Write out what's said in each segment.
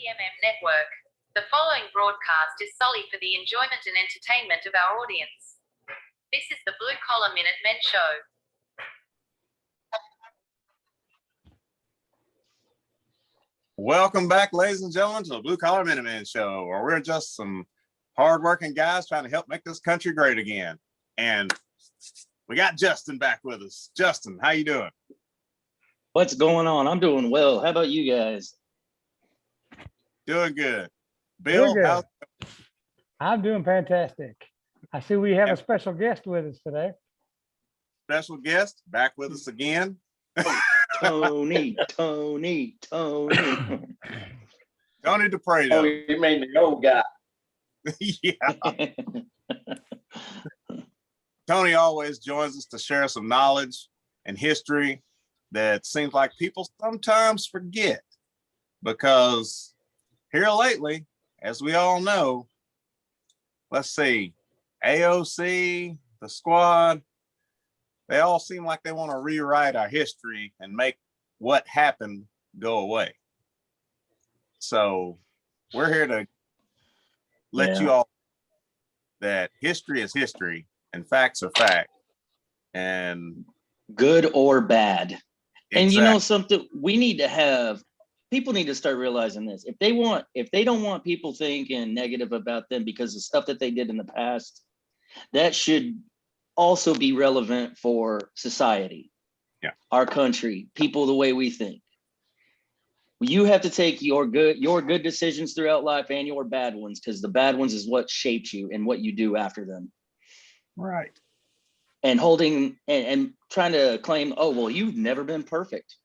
BMM Network. The following broadcast is solely for the enjoyment and entertainment of our audience. This is the Blue Collar Minutemen Show. Welcome back, ladies and gentlemen, to the Blue Collar Minutemen Show, where we're just some hardworking guys trying to help make this country great again. And we got Justin back with us. Justin, how you doing? What's going on? I'm doing well. How about you guys? Doing good. Bill, good. I'm doing fantastic. I see we have a special guest with us today. Special guest back with us again. Tony. Tony DePrado. Oh, you mean the old guy? Yeah. Tony always joins us to share some knowledge and history that seems like people sometimes forget, because here lately, as we all know, let's see, AOC, the squad, they all seem like they want to rewrite our history and make what happened go away. So we're here to let you all know that history is history and facts are fact. And good or bad. Exactly. And you know something, people need to start realizing this. If they don't want people thinking negative about them because of stuff that they did in the past, that should also be relevant for society, our country, people, the way we think. You have to take your good decisions throughout life and your bad ones, because the bad ones is what shaped you and what you do after them. Right. And holding and trying to claim, oh, well, you've never been perfect,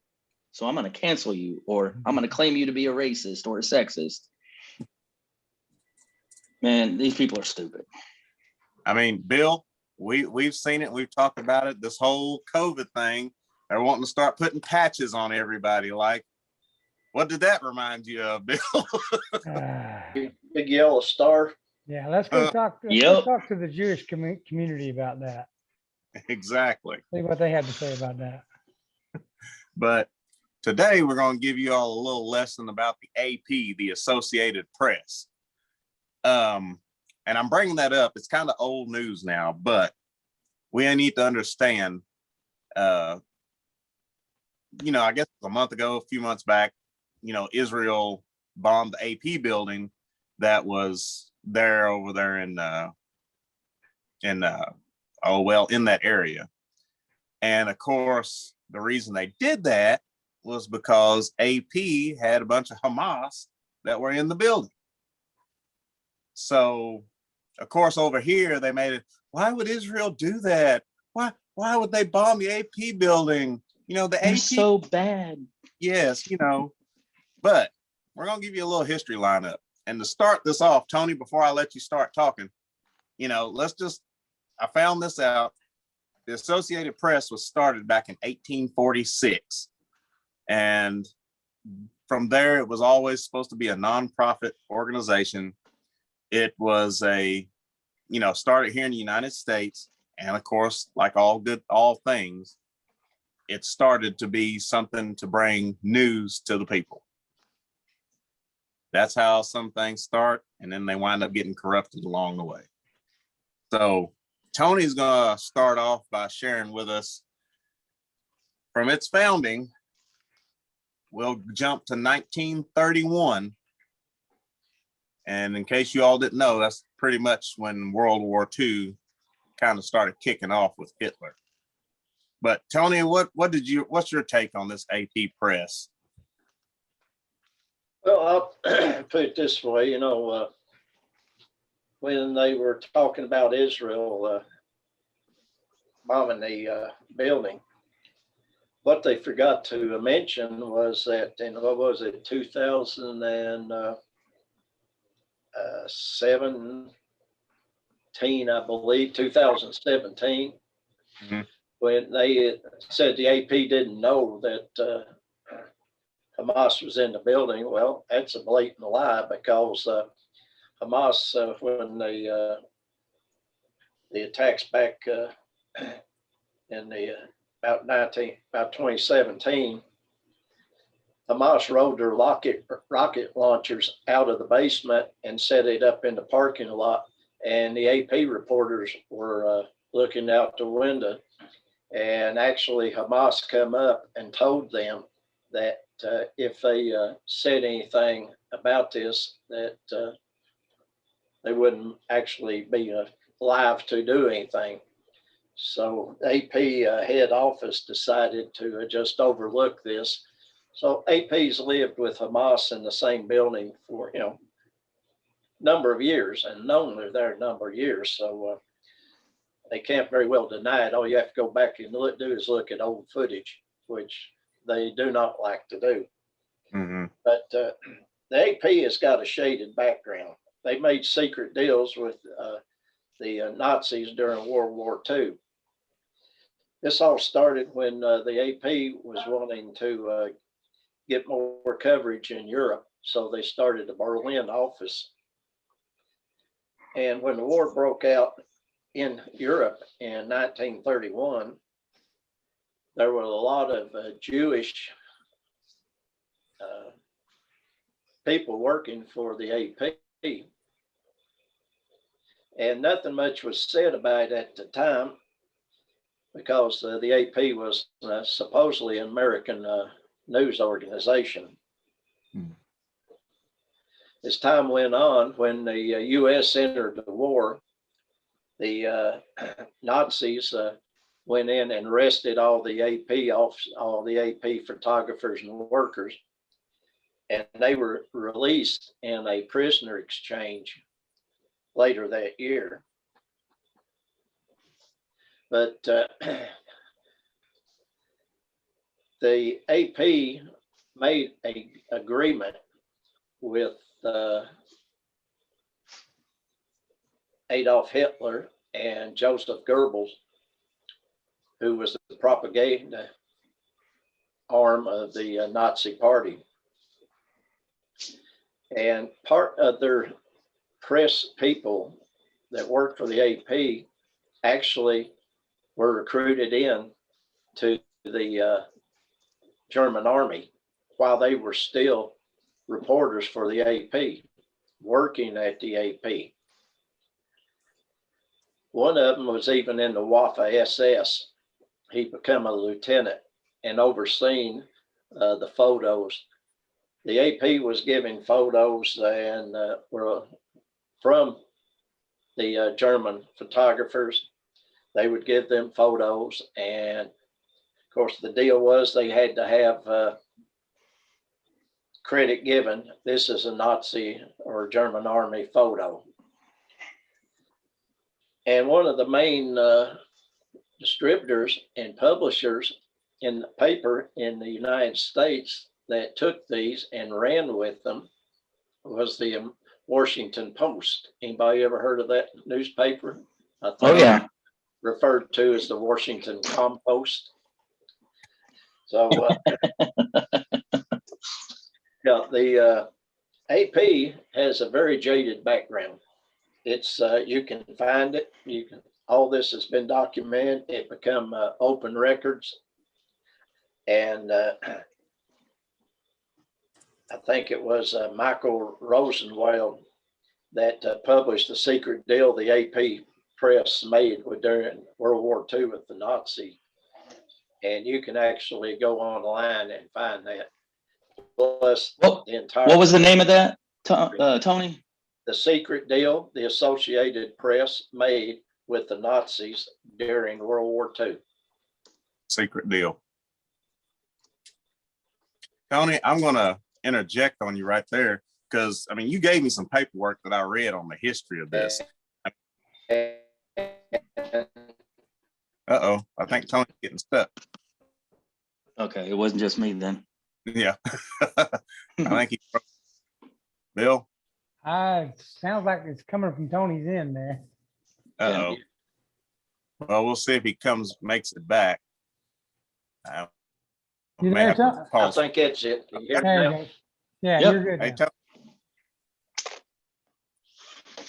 so I'm going to cancel you, or I'm going to claim you to be a racist or a sexist. Man, these people are stupid. I mean, Bill, we've seen it. We've talked about it. This whole COVID thing, they're wanting to start putting patches on everybody. Like, what did that remind you of, Bill? Big yellow star. Yeah, let's go talk to the Jewish community about that. Exactly. See what they have to say about that. But today we're going to give you all a little lesson about the AP, the Associated Press. And I'm bringing that up. It's kind of old news now, but we need to understand, I guess a month ago, a few months back, Israel bombed the AP building that was over there in that area. And of course, the reason they did that was because AP had a bunch of Hamas that were in the building. So, of course, over here, they made it, why would Israel do that? Why would they bomb the AP building? The They're AP so bad. Yes, but we're going to give you a little history lineup. And to start this off, Tony, before I let you start talking, I found this out. The Associated Press was started back in 1846. And from there, it was always supposed to be a nonprofit organization. It was started here in the United States. And of course, like all things, it started to be something to bring news to the people. That's how some things start. And then they wind up getting corrupted along the way. So Tony's going to start off by sharing with us from its founding. We'll jump to 1931. And in case you all didn't know, that's pretty much when World War II kind of started kicking off with Hitler. But Tony, what's your take on this AP Press? Well, I'll put it this way, when they were talking about Israel bombing the building, what they forgot to mention was that in 2017, I believe, 2017, when they said the AP didn't know that Hamas was in the building. Well, that's a blatant lie, because Hamas, when the attacks back in about 2017, Hamas rolled their rocket launchers out of the basement and set it up in the parking lot. And the AP reporters were looking out the window. And actually, Hamas come up and told them that if they said anything about this, that they wouldn't actually be alive to do anything. So AP head office decided to just overlook this. So AP's lived with Hamas in the same building for, number of years and known they're there a number of years. So they can't very well deny it. All you have to go back and do is look at old footage, which they do not like to do. Mhm. But the AP has got a shaded background. They made secret deals with the Nazis during World War II. This all started when the AP was wanting to get more coverage in Europe. So they started a Berlin office. And when the war broke out in Europe in 1931, there were a lot of Jewish people working for the AP. And nothing much was said about it at the time because the AP was supposedly an American news organization. As time went on, when the U.S. entered the war, the Nazis went in and arrested all the AP photographers and workers, and they were released in a prisoner exchange later that year. But the AP made an agreement with Adolf Hitler and Joseph Goebbels, who was the propaganda arm of the Nazi Party. And part of their press people that worked for the AP actually were recruited in to the German army while they were still reporters for the AP, working at the AP. One of them was even in the Waffen SS. He became a lieutenant and overseen the photos. The AP was giving photos and were from the German photographers. They would give them photos, and of course the deal was they had to have credit given. This is a Nazi or German army photo. And one of the main distributors and publishers in the paper in the United States that took these and ran with them was the Washington Post. Anybody ever heard of that newspaper? I think Oh, yeah. referred to as the Washington Compost. So yeah, the AP has a very jaded background. It's you can find it. All this has been documented. It become open records, and I think it was Michael Rosenwald that published the secret deal the AP press made during World War II with the Nazi. And you can actually go online and find that. Plus What the entire. was the name of that, Tony? The secret deal the Associated Press made with the Nazis during World War II. Secret deal. Tony, I'm going to interject on you right there because, I mean, you gave me some paperwork that I read on the history of this. Uh-oh, I think Tony's getting stuck. Okay, it wasn't just me then. Yeah. I think he. Bill? Sounds like it's coming from Tony's end there. Uh-oh. Well, we'll see if he makes it back. You may there, have to Tom? I pause. think that's it. Can you hear me There you now? go. Yeah, Yep. you're good Hey, now.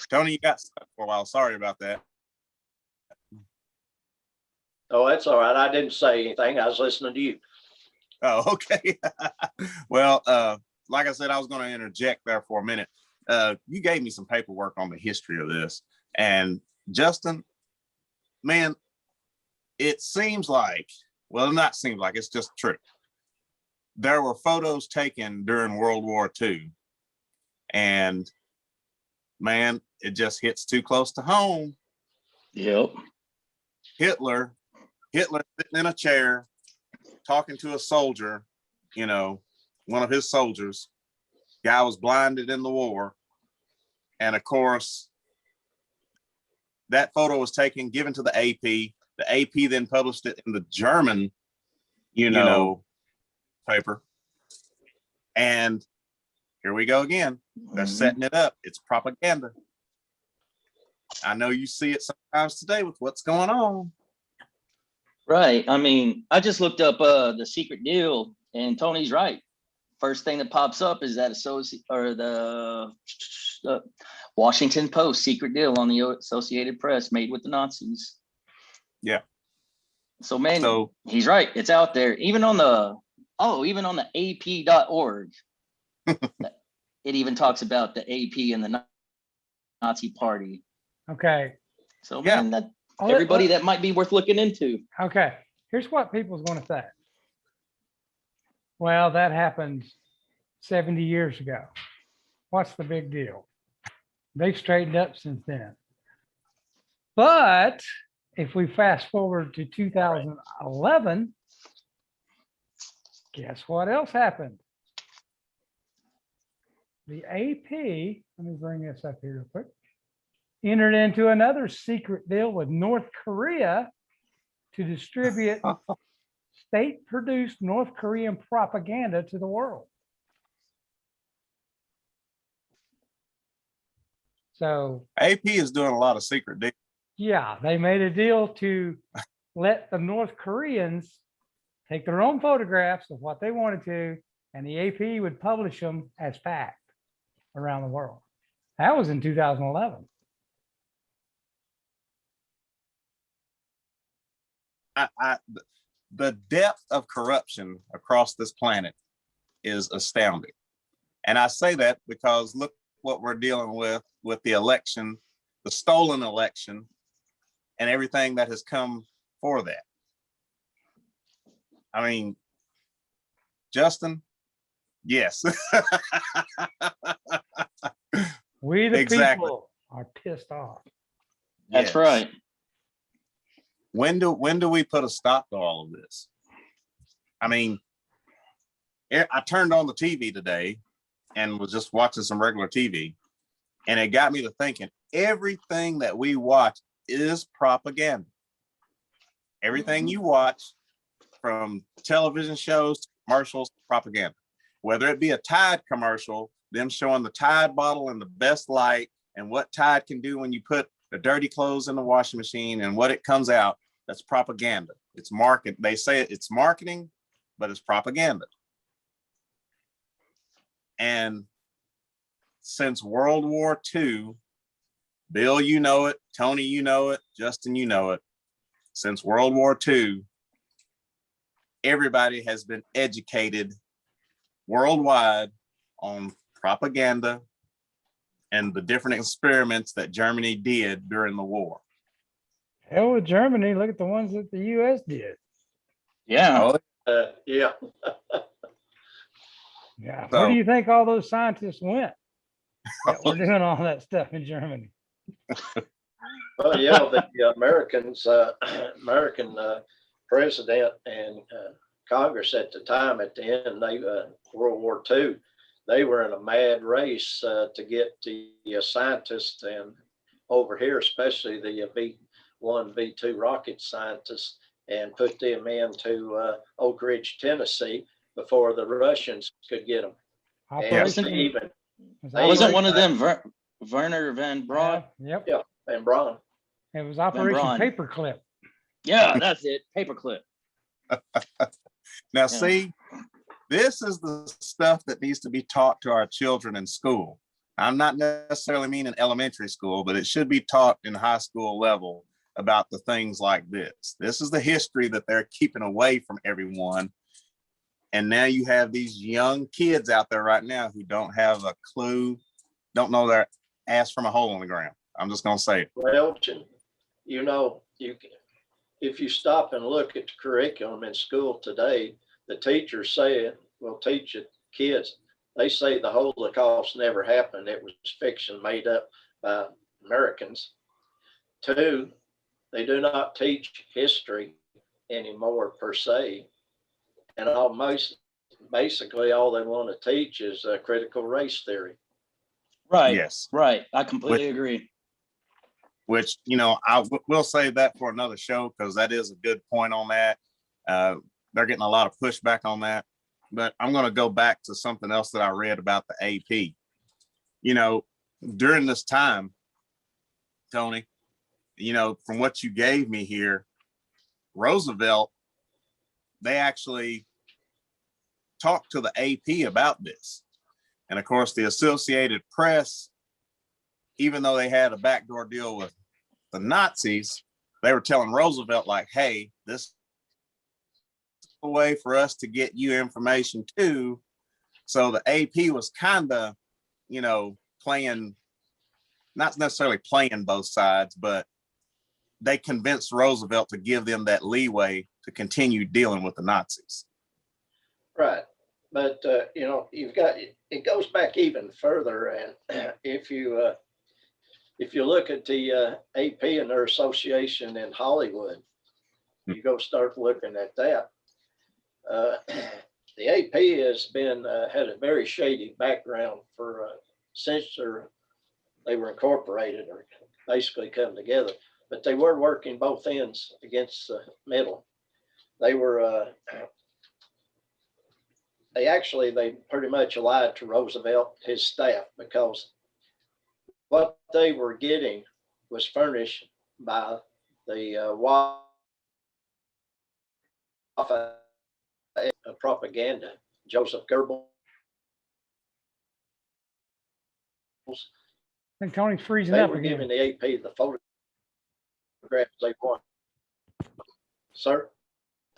Tony, you got stuck for a while. Sorry about that. Oh, that's all right. I didn't say anything. I was listening to you. Oh, okay. Well, like I said, I was going to interject there for a minute. You gave me some paperwork on the history of this, and Justin, man, it seems like, well, not seems like, it's just true. There were photos taken during World War II, and man, it just hits too close to home. Yep. Hitler sitting in a chair talking to a soldier, one of his soldiers. Guy was blinded in the war. And of course, that photo was taken, given to the AP. The AP then published it in the German, paper. And here we go again. They're setting it up. It's propaganda. I know you see it sometimes today with what's going on. Right. I mean, I just looked up the secret deal, and Tony's right. First thing that pops up is that the Washington Post secret deal on the Associated Press made with the Nazis. Yeah. So man, he's right. It's out there. Even on the AP.org, it even talks about the AP and the Nazi Party. Okay. So Yeah. man, everybody that might be worth looking into. Okay. Here's what people's going to say. Well, that happened 70 years ago. What's the big deal? They've straightened up since then. But if we fast forward to 2011, guess what else happened? The AP, let me bring this up here real quick, entered into another secret deal with North Korea to distribute state-produced North Korean propaganda to the world. So AP is doing a lot of secret deals. yeah, they made a deal to let the North Koreans take their own photographs of what they wanted to, and the AP would publish them as fact around the world. That was in 2011. The depth of corruption across this planet is astounding. And I say that because look what we're dealing with the election, the stolen election, and everything that has come for that. I mean, Justin, yes. We the Exactly. people are pissed off. That's Yes. right. When do we put a stop to all of this? I mean, I turned on the TV today and was just watching some regular TV, and it got me to thinking everything that we watch is propaganda. Everything you watch, from television shows to commercials, propaganda. Whether it be a Tide commercial, them showing the Tide bottle in the best light and what Tide can do when you put the dirty clothes in the washing machine and what it comes out, that's propaganda. It's market. They say it's marketing, but it's propaganda. And since World War II, Bill, you know it, Tony, you know it, Justin, you know it. Since World War II, everybody has been educated worldwide on propaganda and the different experiments that Germany did during the war. Hell with Germany, look at the ones that the US did. Yeah. Oh, Yeah. Yeah. So- Where do you think all those scientists went that were doing all that stuff in Germany? Well, yeah, the American president and Congress at the time, at the end, World War II, they were in a mad race to get the scientists and over here, especially the V1, V2 rocket scientists, and put them into Oak Ridge, Tennessee, before the Russians could get them. And Operation- even Wasn't one of them Werner van Braun? Yep. Yeah. and Braun. It was Operation Braun. Paperclip. Yeah, that's it. Paperclip. now see, this is the stuff that needs to be taught to our children in school. I'm not necessarily meaning elementary school, but it should be taught in high school level about the things like this. This is the history that they're keeping away from everyone. And now you have these young kids out there right now who don't have a clue, don't know their ass from a hole in the ground. I'm just gonna say it. Well, you know, if you stop and look at the curriculum in school today, the teachers say it will teach it kids. They say the Holocaust never happened. It was fiction made up by Americans. Two, they do not teach history anymore per se. And almost basically all they want to teach is critical race theory. Right. Yes. Right. I completely agree. Which, will save that for another show because that is a good point on that. They're getting a lot of pushback on that. But I'm going to go back to something else that I read about the AP. During this time, Tony, from what you gave me here, Roosevelt, they actually talked to the AP about this. And of course, the Associated Press, even though they had a backdoor deal with the Nazis, they were telling Roosevelt, like, hey, this is a way for us to get you information too. So the AP was kind of, playing, not necessarily playing both sides, but they convinced Roosevelt to give them that leeway to continue dealing with the Nazis. Right. But, it goes back even further. And if you look at the AP and their association in Hollywood, you go start looking at that. The AP has had a very shady background since they were incorporated or basically come together. But they were working both ends against the middle. They were. They pretty much lied to Roosevelt, his staff, because what they were getting was furnished by the propaganda, Joseph Goebbels. I think Tony's freezing They up were giving again. the AP the photographs they want. Sir?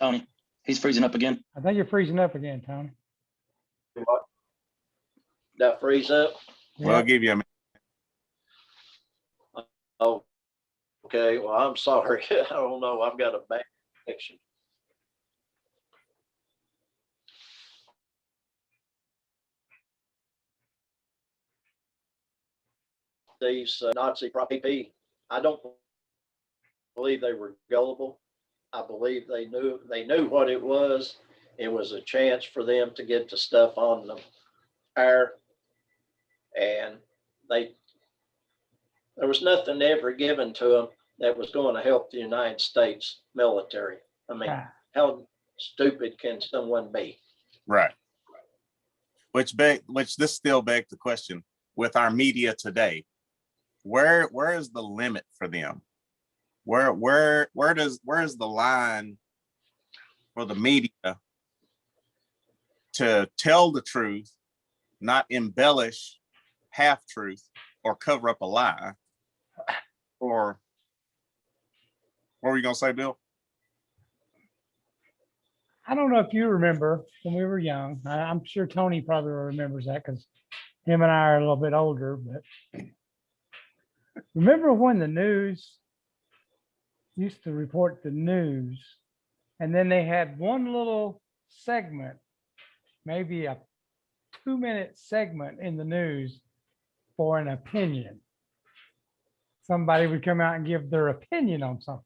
Tony, he's freezing up again. I think you're freezing up again, Tony. What? Did I freeze up? Well, I'll give you a minute. Oh, okay. Well, I'm sorry. I don't know. I've got a bad connection. These Nazi prop AP, I don't believe they were gullible. I believe they knew what it was. It was a chance for them to get the stuff on the air, and there was nothing ever given to them that was going to help the United States military. I mean, Ah, how stupid can someone be? Right. Which this still begs the question with our media today, where is the limit for them? Where is the line for the media to tell the truth, not embellish half truth or cover up a lie? Or what were you gonna say, Bill? I don't know if you remember when we were young. I'm sure Tony probably remembers that because him and I are a little bit older, but remember when the news used to report the news and then they had one little segment, maybe a 2-minute segment in the news for an opinion. Somebody would come out and give their opinion on something.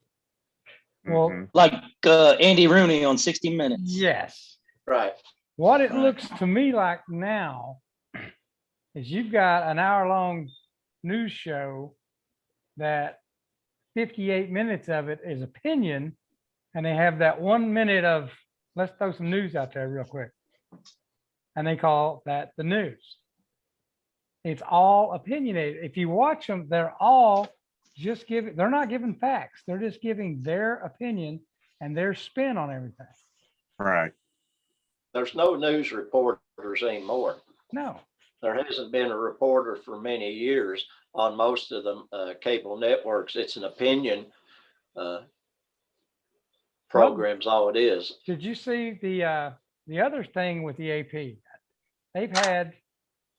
Well, Mhm. Like Andy Rooney on 60 Minutes. yes. Right. What it looks to me like now is you've got an hour-long news show that 58 minutes of it is opinion, and they have that 1 minute of, let's throw some news out there real quick. And they call that the news. It's all opinionated. If you watch them, they're all just they're not giving facts. They're just giving their opinion and their spin on everything. Right. There's no news reporters anymore. No. There hasn't been a reporter for many years on most of the cable networks. It's an opinion program's all it is. Did you see the the other thing with the AP, they've had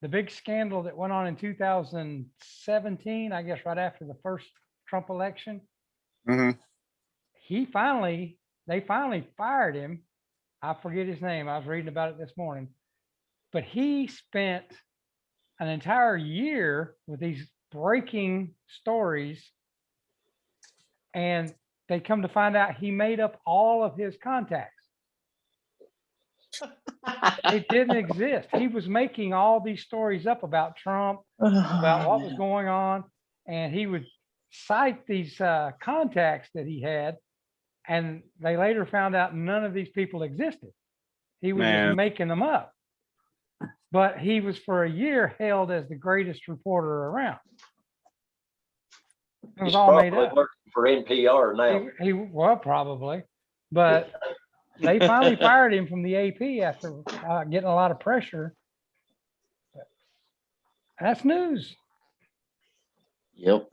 the big scandal that went on in 2017, I guess, right after the first Trump election. hmm They finally fired him. I forget his name. I was reading about it this morning, but he spent an entire year with these breaking stories, and they come to find out he made up all of his contacts. It didn't exist. He was making all these stories up about Trump, about what was going on, and he would cite these contacts that he had, and they later found out none of these people existed. He was Man. just making them up. But he was for a year hailed as the greatest reporter around. It was He's all made probably up. working for NPR now. Well, probably, but they finally fired him from the AP after getting a lot of pressure. That's news. Yep.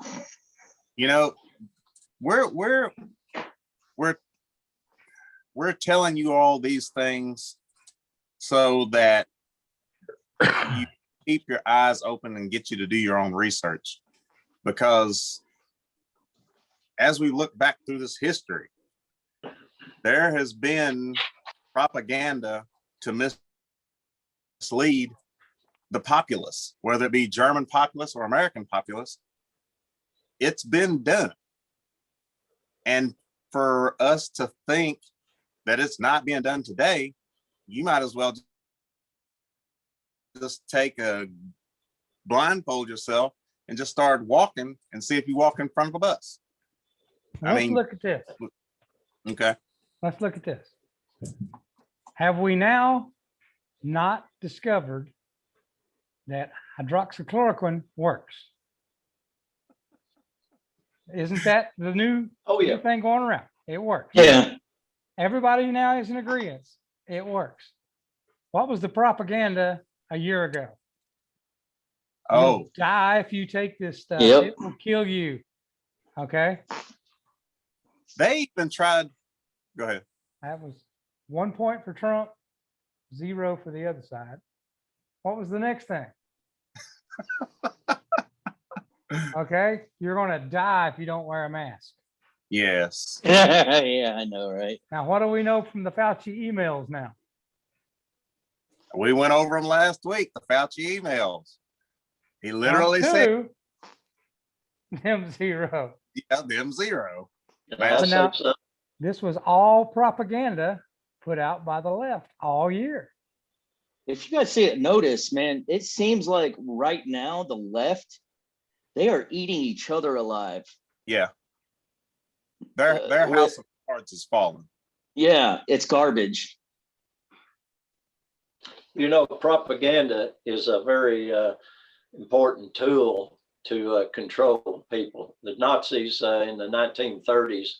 You know, we're telling you all these things so that you keep your eyes open and get you to do your own research. Because as we look back through this history, there has been propaganda to mislead the populace, whether it be German populace or American populace. It's been done. And for us to think that it's not being done today, you might as well just take a blindfold yourself and just start walking and see if you walk in front of a bus. Let's look at this. Okay. Let's look at this. Have we now not discovered that hydroxychloroquine works? Isn't that the new Oh, yeah. thing going around? It works. Yeah. Everybody now is in agreement. It works. What was the propaganda a year ago? Oh, You'll die if you take this stuff. Yep. It will kill you. Okay. they even tried. Go ahead. That was 1 point for Trump, 0 for the other side. What was the next thing? Okay. You're going to die if you don't wear a mask. Yes. Yeah, I know, right? Now, what do we know from the Fauci emails now? We went over them last week, the Fauci emails. He literally said, Two, them 0. yeah, them 0. And I But now- said so. This was all propaganda put out by the left all year. If you guys see it, notice, man, it seems like right now the left, they are eating each other alive. Yeah. Their with- house of cards is falling. Yeah, it's garbage. You know, propaganda is a very important tool to control people. The Nazis in the 1930s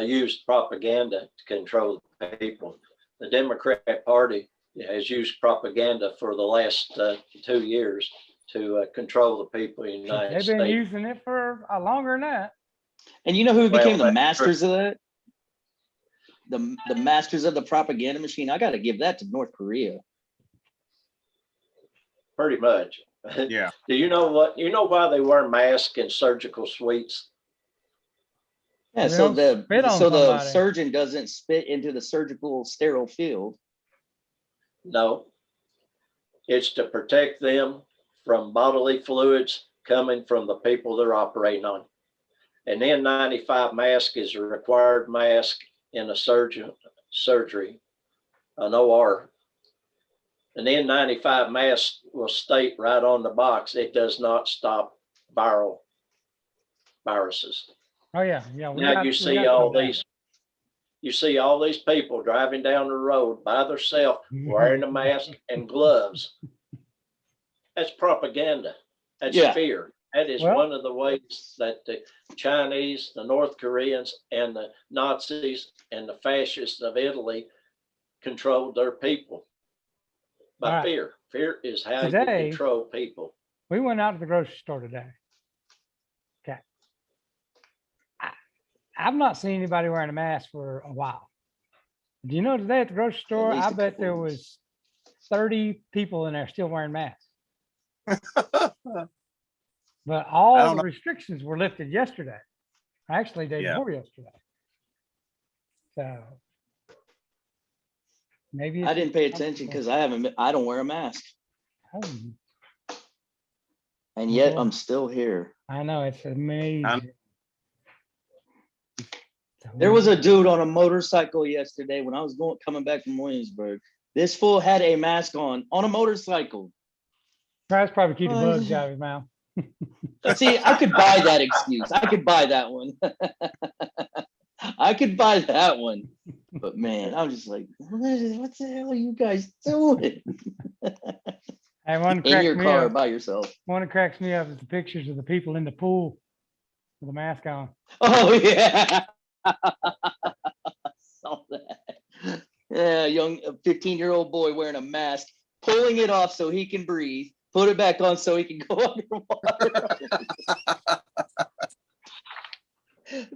used propaganda to control people. The Democrat Party has used propaganda for the last 2 years to control the people in the United They've been States. using it for longer than that. And you know who Well, became the that's masters of that? The masters of the propaganda machine. I got to give that to North Korea. Pretty much. Yeah. Do you know what? You know why they wear masks in surgical suites? Yeah, They so don't the spit on so the somebody. surgeon doesn't spit into the surgical sterile field. No. It's to protect them from bodily fluids coming from the people they're operating on. An N95 mask is a required mask in a surgery, an OR. An N95 mask will state right on the box, it does not stop viruses. Oh, yeah. Yeah. Now you see all these, people driving down the road by themselves, wearing a mask and gloves. That's propaganda. That's Yeah. fear. That is Well- one of the ways that the Chinese, the North Koreans, and the Nazis and the fascists of Italy controlled their people by All right. fear. Fear is how Today- you control people. We went out to the grocery store today. Okay. I've not seen anybody wearing a mask for a while. Do you know today at the grocery store, least I a bet couple there weeks. was 30 people in there still wearing masks. But I all don't the know. restrictions were lifted yesterday. Actually, day Yeah. before yesterday. So maybe I it's didn't pay attention because I don't wear a mask, oh, and yet Well- I'm still here. I know it's amazing. There was a dude on a motorcycle yesterday when I was coming back from Williamsburg. This fool had a mask on a motorcycle. Tries probably keep the Oh, bugs yeah. out of his mouth. See, I could buy that excuse. I could buy that one. I could buy that one. But man, I'm just like, what the hell are you guys doing Hey, one in cracks your me car up. by yourself? One that cracks me up is the pictures of the people in the pool with the mask on. Oh yeah. Saw that. Yeah, young 15-year-old boy wearing a mask, pulling it off so he can breathe, put it back on so he can go underwater.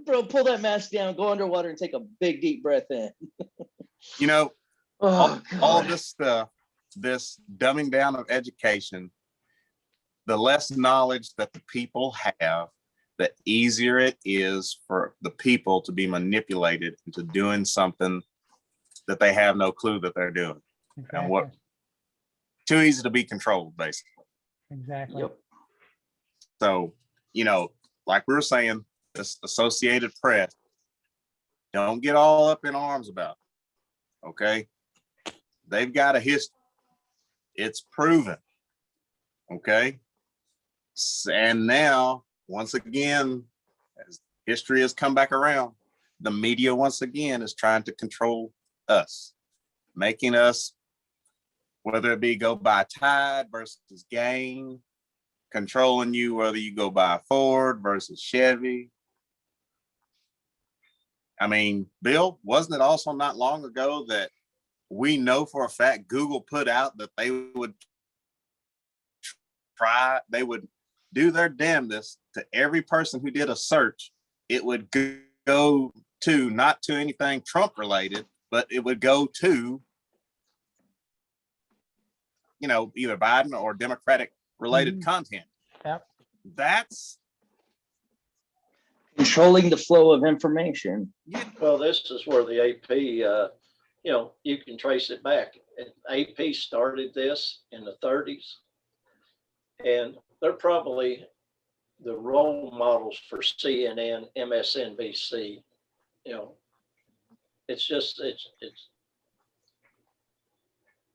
Bro, pull that mask down, go underwater and take a big deep breath in. You know, Oh, all God. this stuff, this dumbing down of education, the less knowledge that the people have, the easier it is for the people to be manipulated into doing something that they have no clue that they're doing. And what too easy to be controlled, basically. Exactly. Yep. So, like we were saying, this Associated Press, don't get all up in arms about it, okay? They've got a history. It's proven, okay? And now, once again, as history has come back around, the media once again is trying to control us, making us, whether it be go by Tide versus Gain, controlling you whether you go by Ford versus Chevy. I mean, Bill, wasn't it also not long ago that we know for a fact Google put out that they would do their damnedest to every person who did a search? It would go to, not to anything Trump related, but it would go to, either Biden or Democratic related content. Yep. That's Controlling the flow of information. Well, this is where the AP, you can trace it back. And AP started this in the 30s, and they're probably the role models for CNN, MSNBC.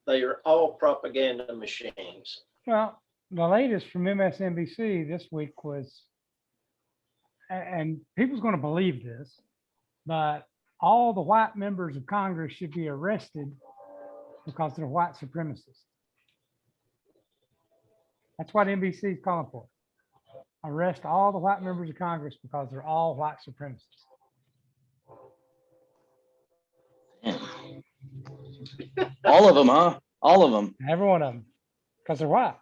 They are all propaganda machines. Well, the latest from MSNBC this week was, and people's going to believe this, but all the white members of Congress should be arrested because they're white supremacists. That's what NBC is calling for. Arrest all the white members of Congress because they're all white supremacists. All of them, huh? All of them. Every one of them, because they're white.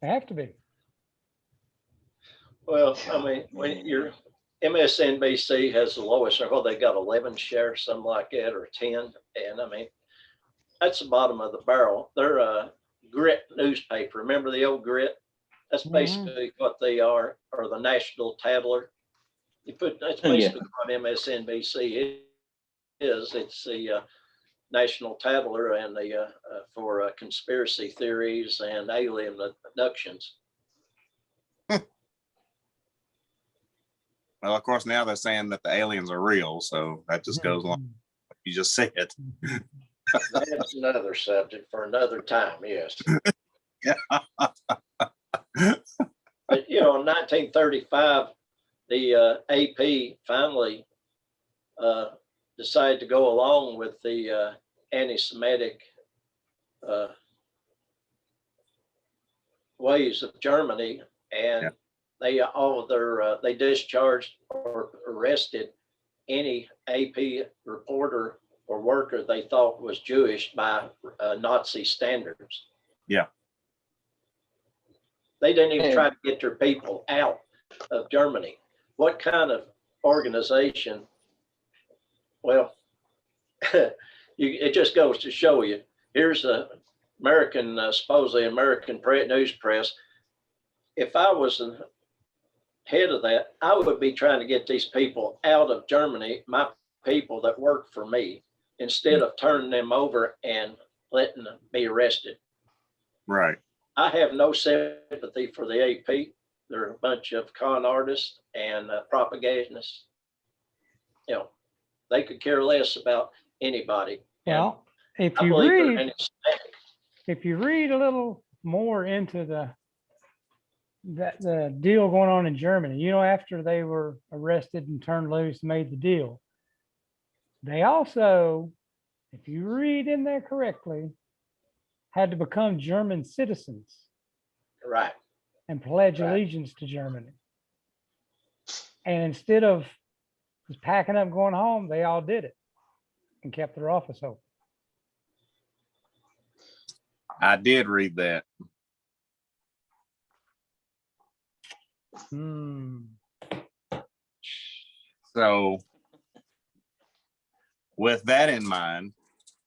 They have to be. Well, I mean, when your MSNBC has the lowest, they got 11 shares, something like that, or 10. And I mean, that's the bottom of the barrel. They're a grit newspaper. Remember the old grit? That's basically what they are, or the National Tattler. That's basically what MSNBC is. It's the National Tattler and the for conspiracy theories and alien abductions. Well, of course, now they're saying that the aliens are real, so that just goes along with what you just said. That's another subject for another time, yes. But, in 1935, the AP finally decided to go along with the anti-Semitic ways of Germany, and they discharged or arrested any AP reporter or worker they thought was Jewish by Nazi standards. Yeah. They didn't even try to get their people out of Germany. What kind of organization? Well, it just goes to show you, here's the American, supposedly American news press. If I was the head of that, I would be trying to get these people out of Germany, my people that work for me, instead of turning them over and letting them be arrested. Right. I have no sympathy for the AP. They're a bunch of con artists and propagandists. You know, they could care less about anybody. And Well, if I you believe they're read, anesthetic. if you read a little more into the deal going on in Germany, you know, after they were arrested and turned loose, made the deal, they also, if you read in there correctly, had to become German citizens Right. and pledge Right. allegiance to Germany. And instead of just packing up going home, they all did it and kept their office open. I did read that. Hmm. So with that in mind,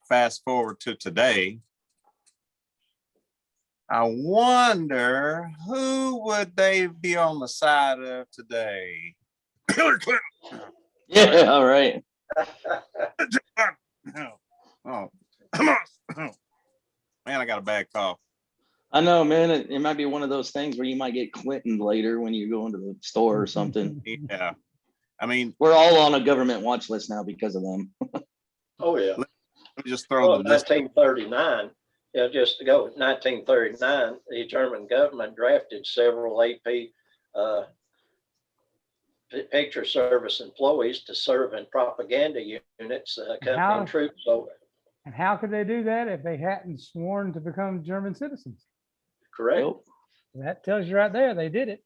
fast forward to today. I wonder who would they be on the side of today? Hillary Clinton. Yeah, all right. Oh, come on. Man, I got a bad cough. I know, man. It might be one of those things where you might get Clinton later when you go into the store or something. Yeah. I mean, We're all on a government watch list now because of them. Oh, yeah. let me just throw Well, this. 1939, just to go, 1939, the German government drafted several AP picture service employees to serve in propaganda units, accompanying How- troops over. And how could they do that if they hadn't sworn to become German citizens? Correct. Yep. That tells you right there, they did it.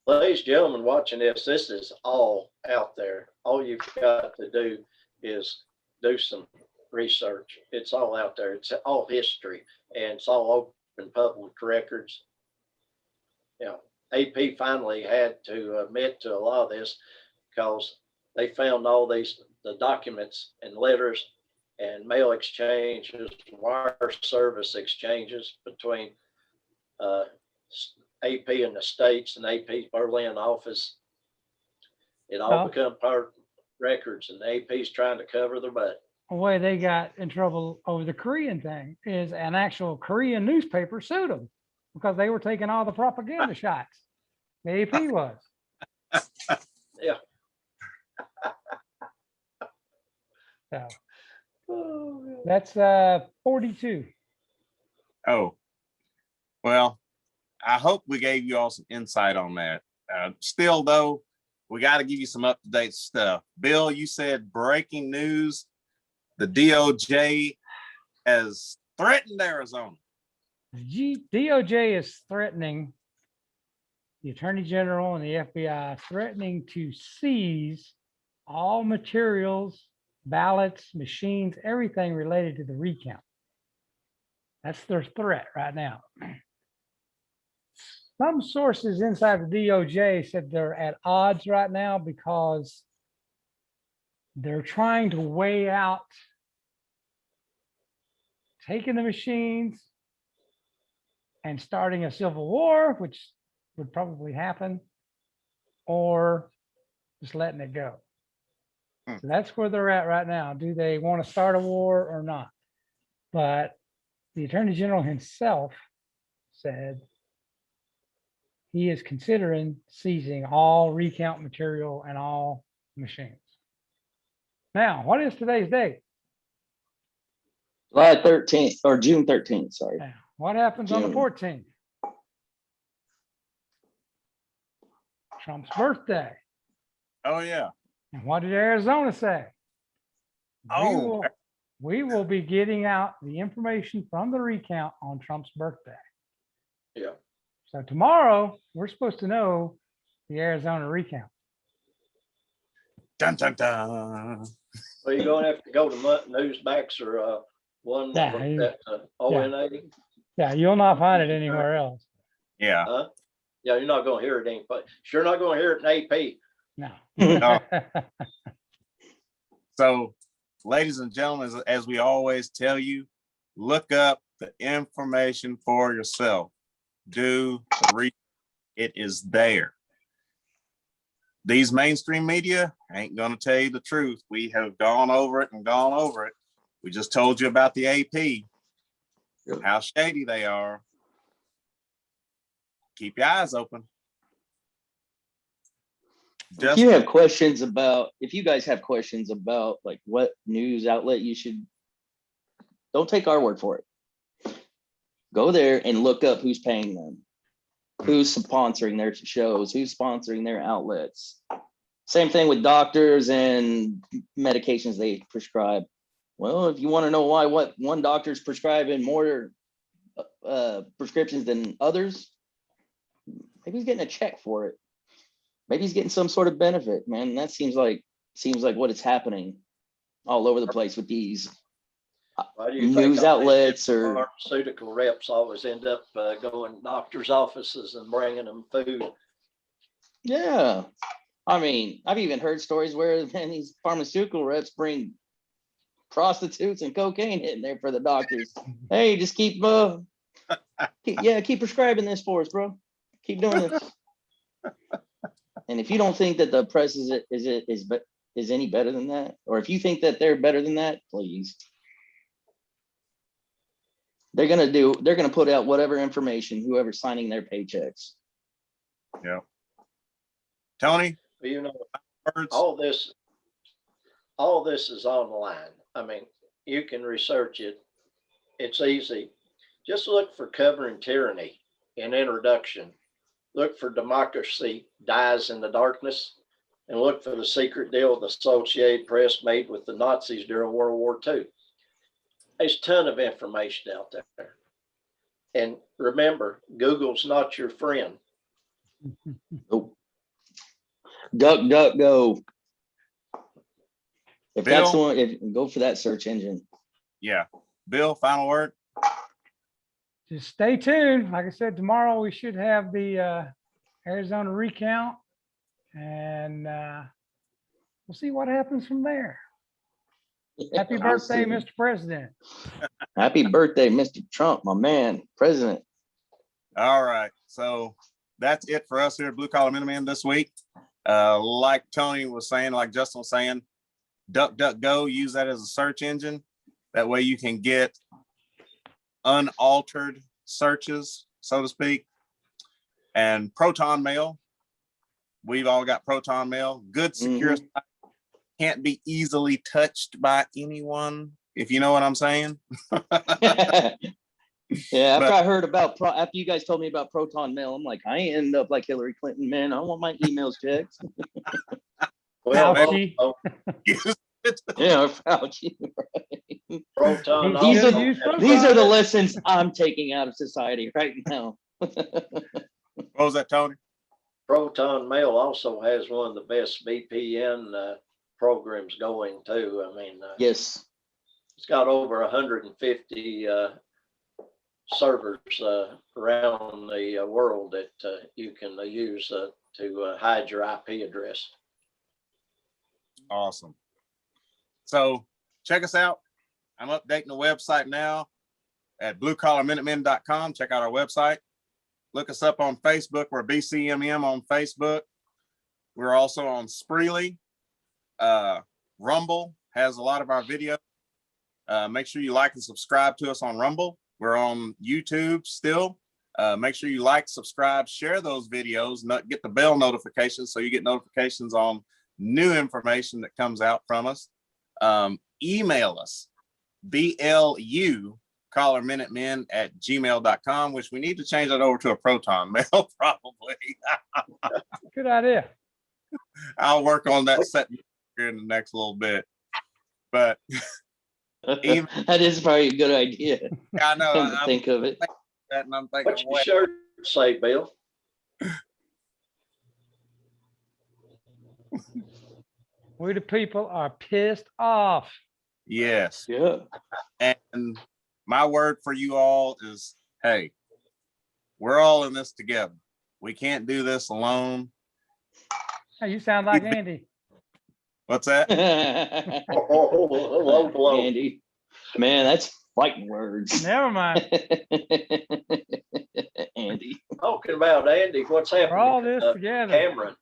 Ladies and gentlemen watching this is all out there. All you've got to do is do some research. It's all out there. It's all history and it's all open public records. You know, AP finally had to admit to a lot of this because they found all the documents and letters and mail exchanges, wire service exchanges between AP in the States and AP's Berlin office. It all Well- become part records and AP's trying to cover their butt. The way they got in trouble over the Korean thing is an actual Korean newspaper sued them because they were taking all the propaganda shots. The AP was. Yeah. So that's 42. Oh, well, I hope we gave you all some insight on that. Still, though, we got to give you some up-to-date stuff. Bill, you said breaking news. The DOJ has threatened Arizona. The DOJ is threatening the Attorney General and the FBI, threatening to seize all materials, ballots, machines, everything related to the recount. That's their threat right now. Some sources inside the DOJ said they're at odds right now because they're trying to weigh out taking the machines and starting a civil war, which would probably happen, or just letting it go. So that's where they're at right now. Do they want to start a war or not? But the Attorney General himself said he is considering seizing all recount material and all machines. Now, what is today's date? July 13th or June 13th, sorry. Now, what happens on the June. 14th? Trump's birthday. Oh, yeah. And what did Arizona say? Oh. We will be getting out the information from the recount on Trump's birthday. Yeah. So tomorrow, we're supposed to know the Arizona recount. Dun, dun, dun. Well, you're going to have to go to Newsmax or one Yeah, that ONA. Yeah, you'll not find it anywhere else. Yeah. Huh? Yeah, you're not going to hear it any place. Sure not going to hear it in AP. No. No. So, ladies and gentlemen, as we always tell you, look up the information for yourself. Do the research. It is there. These mainstream media ain't gonna tell you the truth. We have gone over it and gone over it. We just told you about the AP, how shady they are. Keep your eyes open. If you have questions about, if you guys have questions about like what news outlet you should, don't take our word for it. Go there and look up who's paying them, who's sponsoring their shows, who's sponsoring their outlets. Same thing with doctors and medications they prescribe. Well, if you want to know why what one doctor's prescribing more prescriptions than others, maybe he's getting a check for it. Maybe he's getting some sort of benefit, man. That seems like what is happening all over the place with these Why do you think news all these outlets or pharmaceutical reps always end up going to doctors' offices and bringing them food? yeah. I mean, I've even heard stories where man, these pharmaceutical reps bring prostitutes and cocaine in there for the doctors. Hey, just keep prescribing this for us, bro. Keep doing this. And if you don't think that the press is any better than that, or if you think that they're better than that, please. They're gonna put out whatever information, whoever's signing their paychecks. Yeah. Tony, You know, words? all this is online. I mean, you can research it. It's easy. Just look for Covering Tyranny in introduction. Look for Democracy Dies in the Darkness, and look for the secret deal the Associated Press made with the Nazis during World War II. There's a ton of information out there. And remember, Google's not your friend. Nope. Duck, duck, go. If that's the Bill? one, go for that search engine. Yeah. Bill, final word? Just stay tuned. Like I said, tomorrow we should have the Arizona recount, and we'll see what happens from there. Happy birthday, Mr. President. Happy birthday, Mr. Trump, my man, president. All right. So that's it for us here at Blue Collar Minutemen this week. Like Tony was saying, like Justin was saying, DuckDuckGo, use that as a search engine. That way you can get unaltered searches, so to speak. And Proton Mail. We've all got Proton Mail. Good, secure, can't be easily touched by anyone, if you know what I'm saying. Yeah, after I heard about after you guys told me about Proton Mail, I'm like, I ain't end up like Hillary Clinton, man. I want my emails checked. Well, Fauci. Yeah, Fauci. Proton These These also- these are the lessons I'm taking out of society right now. What was that, Tony? Proton Mail also has one of the best VPN programs going too. I mean, Yes. it's got over 150 servers around the world that you can use to hide your IP address. Awesome. So check us out. I'm updating the website now at bluecollarminutemen.com. Check out our website. Look us up on Facebook. We're BCMM on Facebook. We're also on Spreely. Rumble has a lot of our videos. Make sure you like and subscribe to us on Rumble. We're on YouTube still. Make sure you like, subscribe, share those videos, get the bell notifications so you get notifications on new information that comes out from us. Email us, BLU@gmail.com, which we need to change that over to a Proton Mail, probably. Good idea. I'll work on that setting here in the next little bit. But That is probably a good idea. I know Come to think of it. that, and I'm thinking, What's your shirt say, Bill? We the people are pissed off. yes. Yeah. And my word for you all is, hey, we're all in this together. We can't do this alone. Hey, you sound like Andy. What's that? Low blow. Andy, man, that's fighting words. Never mind. Andy. Talking about Andy, what's happening? For all this together. Cameron,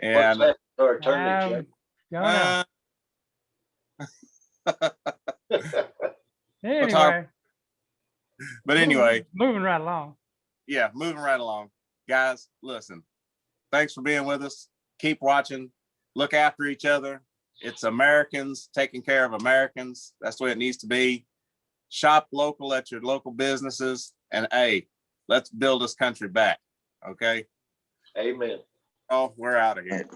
And what's happening to our attorney, Um, Gonna, anyway, but anyway, moving right along. yeah, moving right along. Guys, listen, thanks for being with us. Keep watching. Look after each other. It's Americans taking care of Americans. That's the way it needs to be. Shop local at your local businesses. And hey, let's build this country back. Okay. Amen. Oh, we're out of here.